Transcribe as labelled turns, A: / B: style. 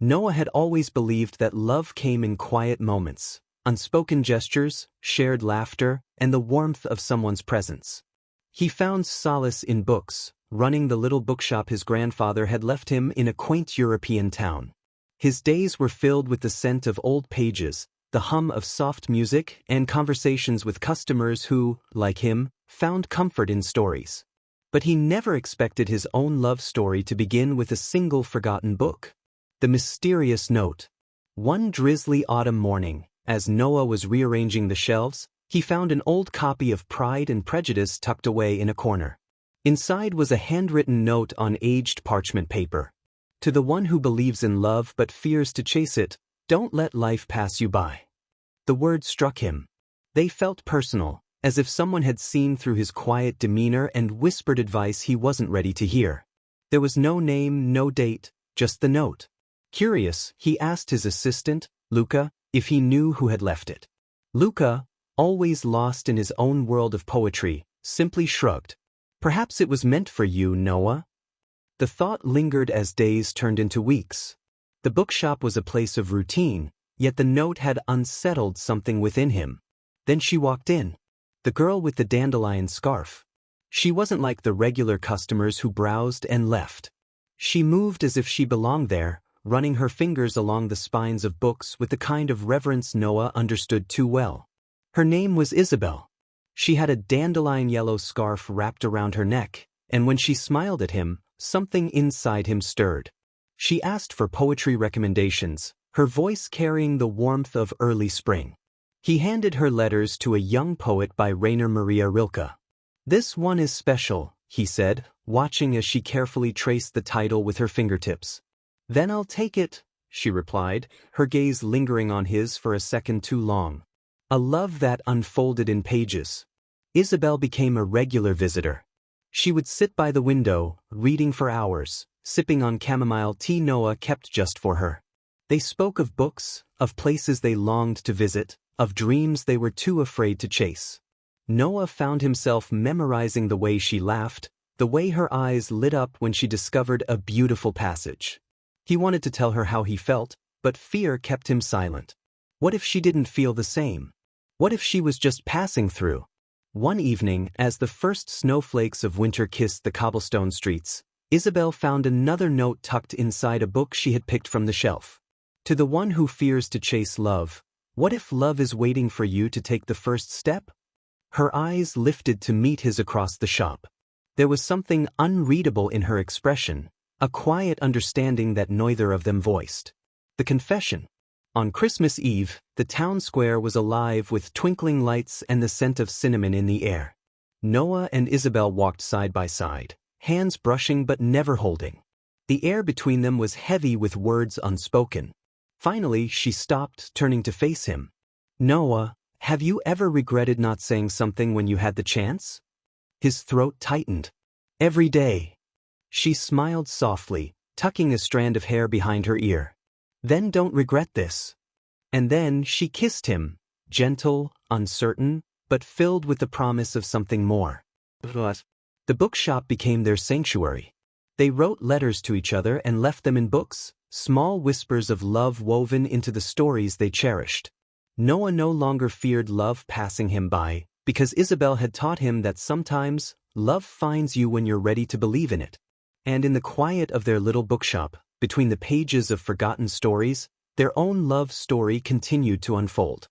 A: Noah had always believed that love came in quiet moments, unspoken gestures, shared laughter, and the warmth of someone's presence. He found solace in books, running the little bookshop his grandfather had left him in a quaint European town. His days were filled with the scent of old pages, the hum of soft music, and conversations with customers who, like him, found comfort in stories. But he never expected his own love story to begin with a single forgotten book. The mysterious note. One drizzly autumn morning, as Noah was rearranging the shelves, he found an old copy of Pride and Prejudice tucked away in a corner. Inside was a handwritten note on aged parchment paper. To the one who believes in love but fears to chase it, don't let life pass you by. The words struck him. They felt personal, as if someone had seen through his quiet demeanor and whispered advice he wasn't ready to hear. There was no name, no date, just the note. Curious, he asked his assistant, Luca, if he knew who had left it. Luca, always lost in his own world of poetry, simply shrugged. Perhaps it was meant for you, Noah. The thought lingered as days turned into weeks. The bookshop was a place of routine, yet the note had unsettled something within him. Then she walked in. The girl with the dandelion scarf. She wasn't like the regular customers who browsed and left. She moved as if she belonged there, running her fingers along the spines of books with the kind of reverence Noah understood too well. Her name was Isabelle. She had a dandelion yellow scarf wrapped around her neck, and when she smiled at him, something inside him stirred. She asked for poetry recommendations, her voice carrying the warmth of early spring. He handed her letters to a young poet by Rainer Maria Rilke. This one is special, he said, watching as she carefully traced the title with her fingertips. Then I'll take it, she replied, her gaze lingering on his for a second too long. A love that unfolded in pages. Isabelle became a regular visitor. She would sit by the window, reading for hours, sipping on chamomile tea Noah kept just for her. They spoke of books, of places they longed to visit, of dreams they were too afraid to chase. Noah found himself memorizing the way she laughed, the way her eyes lit up when she discovered a beautiful passage. He wanted to tell her how he felt, but fear kept him silent. What if she didn't feel the same? What if she was just passing through? One evening, as the first snowflakes of winter kissed the cobblestone streets, Isabelle found another note tucked inside a book she had picked from the shelf. To the one who fears to chase love, what if love is waiting for you to take the first step? Her eyes lifted to meet his across the shop. There was something unreadable in her expression, a quiet understanding that neither of them voiced. The confession. On Christmas Eve, the town square was alive with twinkling lights and the scent of cinnamon in the air. Noah and Isabelle walked side by side, hands brushing but never holding. The air between them was heavy with words unspoken. Finally, she stopped, turning to face him. Noah, have you ever regretted not saying something when you had the chance? His throat tightened. Every day. She smiled softly, tucking a strand of hair behind her ear. Then don't regret this. And then she kissed him, gentle, uncertain, but filled with the promise of something more. The bookshop became their sanctuary. They wrote letters to each other and left them in books, small whispers of love woven into the stories they cherished. Noah no longer feared love passing him by, because Isabelle had taught him that sometimes, love finds you when you're ready to believe in it. And in the quiet of their little bookshop, between the pages of forgotten stories, their own love story continued to unfold.